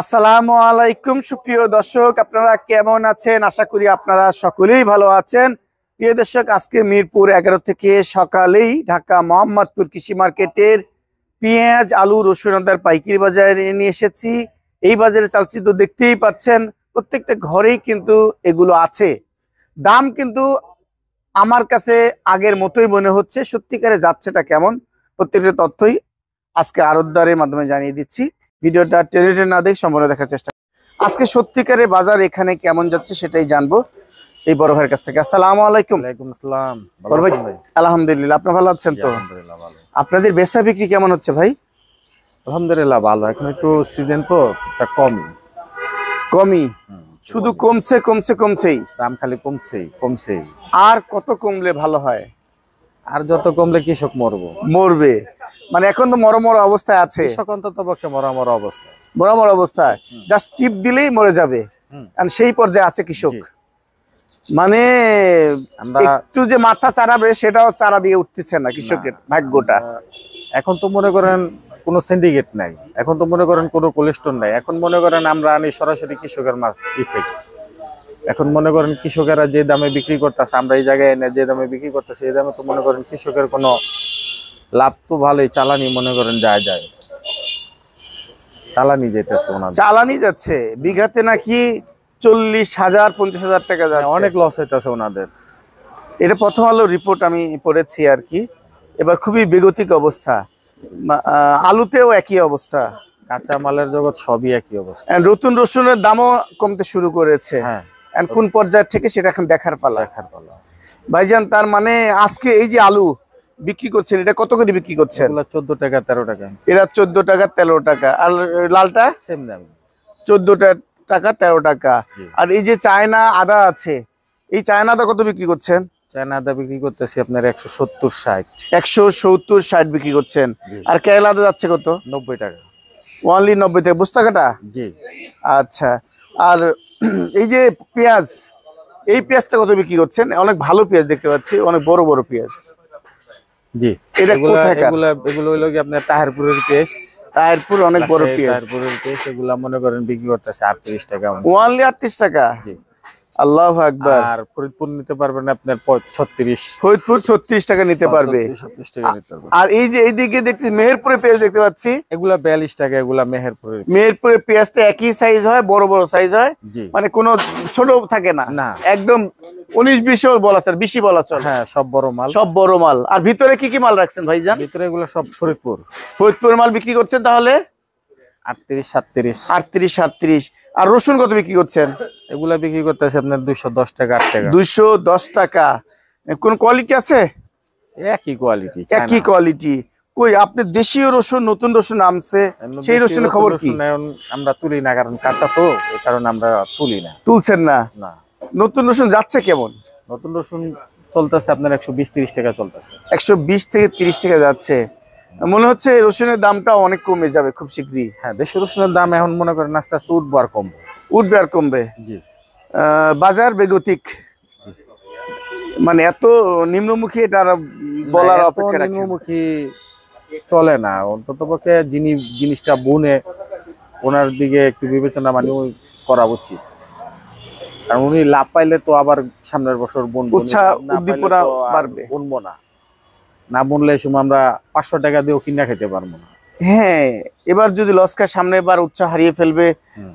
আসসালামু আলাইকুম সুপ্রিয় দর্শক, আপনারা কেমন আছেন? আশা করি আপনারা সকলেই ভালো আছেন। প্রিয় দর্শক, আজকে মিরপুর 11 থেকে সকালেই ঢাকা মোহাম্মদপুর কৃষি মার্কেটের পেঁয়াজ, আলু, রসুন, আদার পাইকারি বাজারে নিয়ে এসেছি। এই বাজারে চালচিত্র দেখতেই পাচ্ছেন, প্রত্যেকটা ঘরেই কিন্তু এগুলো আছে। দাম কিন্তু আমার কাছে আগের মতোই মনে হচ্ছে। সত্যিকারে যাচ্ছেটা কেমন, প্রত্যেকটা তথ্যই আজকে আড়তদারের মাধ্যমে জানিয়ে দিচ্ছি। ভিডিওটা টেনে না দেখে সম্পূর্ণ দেখার চেষ্টা। আজকে সত্যিকারে বাজার এখানে কেমন যাচ্ছে সেটাই জানবো এই বড় ভাইয়ের কাছ থেকে। আসসালামু আলাইকুম। ওয়ালাইকুম আসসালাম। বড় ভাই, আলহামদুলিল্লাহ, আপনি ভালো আছেন তো? আলহামদুলিল্লাহ ভালো। আপনাদের বেচা বিক্রি কেমন হচ্ছে ভাই? আলহামদুলিল্লাহ ভালো। এখন একটু সিজন তো একটা কমই, শুধু কমছে কমছে কমছেই, দাম খালি কমছেই। আর কত কমলে ভালো হয়? আর যত কমলে কৃষক মরবে, মানে এখন তো মরমর অবস্থায় আছে। কৃষক অন্তত পক্ষে মরামর অবস্থা, মরমর অবস্থায়, জাস্ট টিপ দিলেই মরে যাবে। আর সেই পর্যায়ে আছে কৃষক। মানে একটু যে মাথা চারাবে সেটাও চারা দিয়ে উঠতেছে না কৃষকের ভাগ্যটা। এখন তো মনে করেন কোনো সিন্ডিকেট নাই, এখন তো মনে করেন কোনো কোলেস্টোর নাই। এখন মনে করেন আমরা আনি সরাসরি কৃষকের মাছ থেকে। এখন মনে করেন কৃষকেরা যে দামে বিক্রি করতেছে, আমরা এই জায়গায় এনে যে দামে বিক্রি করতেছে, এই দামে তো মনে করেন কৃষকের কোনো লাভ তো ভালোই। চালানি মনে করেন যায় চালানি যেতেছে, চালানি যাচ্ছে বিঘাতে নাকি 40,000 50,000 টাকা যাচ্ছে। অনেক লস হইতেছে ওনাদের। এটা প্রথম আলো রিপোর্ট আমি পড়েছি আর কি। এবার খুবই বেগতিক অবস্থা। আলুতেও একই অবস্থা, কাঁচা মালের জগৎ সবই একই অবস্থা। নতুন রসুনের দামও কমতে শুরু করেছে। কোন পর্যায় থেকে সেটা এখন দেখার পালা। ভাইজান, তার মানে আজকে এই যে আলু বিক্রি করছেন, এটা কত করে বিক্রি করছেন? 14 টাকা 13 টাকা। এরা 14 টাকা 13 টাকা। আর লালটা সেম দাম, 14 টাকা 13 টাকা। আর এই যে চায়না আদা আছে, এই চায়না আদা কত বিক্রি করছেন? চায়না আদা বিক্রি করতেছি আপনার 170-60। 170-60 বিক্রি করছেন। আর কেরালা আদা যাচ্ছে কত? 90 টাকা। ওনলি 90 টাকা বস্তা কাটা? জি। আচ্ছা, আর এই যে পেঁয়াজ, এই পেঁয়াজটা কত বিক্রি করছেন? অনেক ভালো পেঁয়াজ দেখতে পাচ্ছি, অনেক বড় বড় পেঁয়াজ। জি, এটা কোথায়? এগুলো হলো কি আপনার তাহিরপুরের পেঁয়াজ। তাহিরপুর অনেক বড় পেঁয়াজ। তাহিরপুরের পেঁয়াজ এগুলা মনে করেন বিক্রি করতেছে 38 টাকা। ওনলি 38 টাকা? জি। আল্লাহু আকবার। আর ফরিদপুর নিতে পারবেন আপনার 36। ফরিদপুর 36 টাকা নিতে পারবে। 36 টাকা নিতে পারবে। আর এই যে এইদিকে দেখতে মেহেরপুরে পেঁয়াজ দেখতে পাচ্ছি, এগুলা 42 টাকা। এগুলা মেহেরপুরে পেঁয়াজটা একই সাইজ হয়, বড় বড় সাইজ হয়, মানে কোনো ছোট থাকে না, একদম 19-20 বলা চলে, 20 বলা চলে। হ্যাঁ, সব বড় মাল, সব বড় মাল। আর ভিতরে কি কি মাল রাখছেন ভাইজান? ভিতরে এগুলো সব ফরিদপুর মাল বিক্রি করছেন তাহলে 38-37। আর রসুন কত বিক্রি করছেন? এগুলা বিক্রি করতেছে আপনার 210 টাকা 8 টাকা। 210 টাকা। কোন কোয়ালিটি আছে? একই কোয়ালিটি। একই কোয়ালিটি। কই আপনার দেশীয় রসুন, নতুন রসুন নামছে, সেই রসুনের খবর কি? আমরা তুলি না, কারণ কাঁচা তো, এই কারণে আমরা তুলি না। তুলছেন না? না। নতুন রসুন যাচ্ছে কেমন? নতুন রসুন চলতেছে আপনার 120-30 টাকা চলতেছে। 120 থেকে 30 টাকা যাচ্ছে। মনে হচ্ছে রসুনের দামটা অনেক কমে যাবে খুব শীঘ্রই। হ্যাঁ, দেশীয় রসুনের দাম এখন মনে করেন আস্তে আস্তে উঠবে আর কমবে। জি। বাজার বেগতিক, মানে এত নিম্নমুখী এটা বলার অপেক্ষা রাখে। নিম্নমুখী চলে না, অন্তত পক্ষে জিনিসটা বুনে ওনার দিকে একটু বিবেচনা করা উচিত। কারণ উনি লাভ পাইলে তো আবার সামনের বছর বুনবো, উদ্দীপনা বাড়বে। বুনবো না বুনলে এই সময় আমরা 500 টাকা দিয়েও কিনা খেতে পারবো না। হ্যাঁ, এবার যদি লস খায় সামনে এবার উৎসাহ হারিয়ে ফেলবে।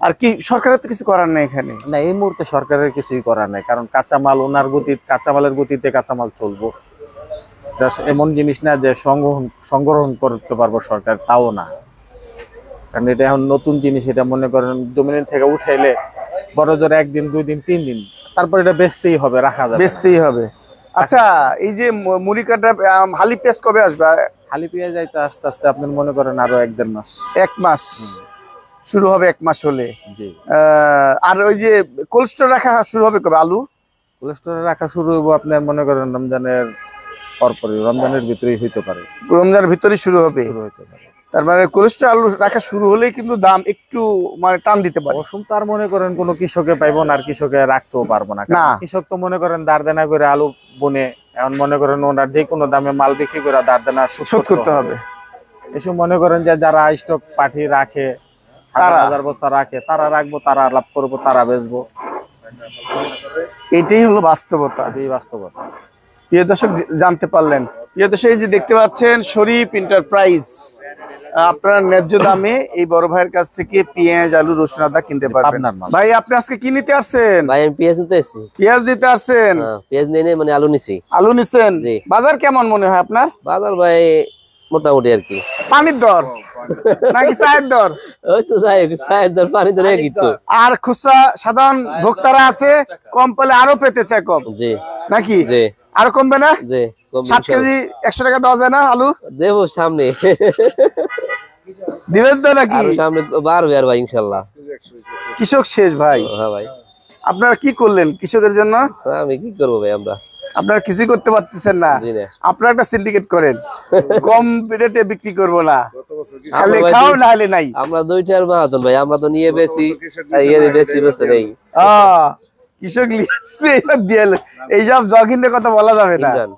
আর কি সরকারের তো কিছু করার নেই এখানে। না, এই মুহূর্তে সরকারের কিছুই করার নেই, কারণ কাঁচামাল ওনার কাঁচামালের গতিতে কাঁচামাল চলবো। এমন জিনিস না যে সংগ্রহণ করতে পারবো সরকার, তাও না। কারণ এটা এখন নতুন জিনিস, এটা মনে করেন জমিন থেকে উঠাইলে বড় জোর 1 দিন 2 দিন 3 দিন, তারপর এটা বেচতেই হবে, রাখা যাবে, বেচতেই হবে। আচ্ছা, এই যে মুড়ি কাটা হালি পেঁয়াজ কবে আসবে? হালি পেঁয়াজ যাইতে আস্তে আস্তে আপনার মনে করেন আরো 1-1.5 মাস। 1 মাস শুরু হবে, 1 মাস হলে। জি। আর ওই যে কোল্ড স্টোর রাখা শুরু হবে কবে? আলু কোল্ড স্টোরে রাখা শুরু হবে আপনার মনে করেন রমজানের পরপরই, রমজানের ভিতরেই হইতে পারে। রমজানের ভিতরেই শুরু হতে পারে। তার মানে কোল্ড স্টোরে আলু রাখা শুরু হলেই কিন্তু দাম একটু মানে টান দিতে পারে। অসুম তার মনে করেন কোনো কৃষকে পাইবো না, আর কৃষকে রাখতেও পারবো না। কৃষক তো মনে করেন দাঁড় দেনা করে আলু বনে, এখন মনে করেন ওনার যে কোনো দামে মাল বিক্রি করে দাঁড় দেনা শোধ করতে হবে। এসব মনে করেন যে যারা স্টক পাঠিয়ে রাখে তারা? 1000 বস্তা রাখে, তারা রাখবো, তারা লাভ করবো, তারা বেচবো, এটাই হলো বাস্তবতা। এই বাস্তবতা। প্রিয় দর্শক জানতে পারলেন, প্রিয় দর্শক এই যে দেখতে পাচ্ছেন শরীফ এন্টারপ্রাইজ, আপনারা ন্যায্য দামে এই বড় ভাইয়ের কাছ থেকে পেঁয়াজ, আলু, রসুন, আদা কিনতে পারবেন। পাবনার মাল। ভাই আপনি আজকে কি নিতে আসছেন? ভাই আমি পেঁয়াজ নিতে এসেছি। পেঁয়াজ দিতে আসছেন? পেঁয়াজ নিয়ে মানে আলু নিছি। আলু নিছেন? জি। বাজার কেমন মনে হয় আপনার? বাজার ভাই মোটামুটি আর কি। পানির দর নাকি চায়ের দর? ওই তো চায়ের দর পানি দর একই তো। আর খুচরা সাধারণ ভোক্তারা আছে, কম পেলে আরো পেতে চায় কম, জি নাকি জি আরো কমবে না? জি 7 কেজি 100 টাকা দেওয়া যায় না আলু? দেবো সামনে, দিবেন তো নাকি? আরো সামনে বাড়বে আর ভাই ইনশাল্লাহ। কৃষক শেষ ভাই। হ্যাঁ ভাই, আপনারা কি করলেন কৃষকের জন্য? আমি কি করবো ভাই, আমরা আপনারা কিছুই করতে পারতেছেন না। জি না। আপনারা একটা সিন্ডিকেট করেন, কম রেটে বিক্রি করবো না, খালি আমরা ভাই খাও না হলে নাই। আমরা দুইটার মহাজন ভাই, আমরা তো নিয়ে বেশি বেশি বেশি নেই। কৃষক লিখছে এইসব জগিনের কথা বলা যাবে না। জান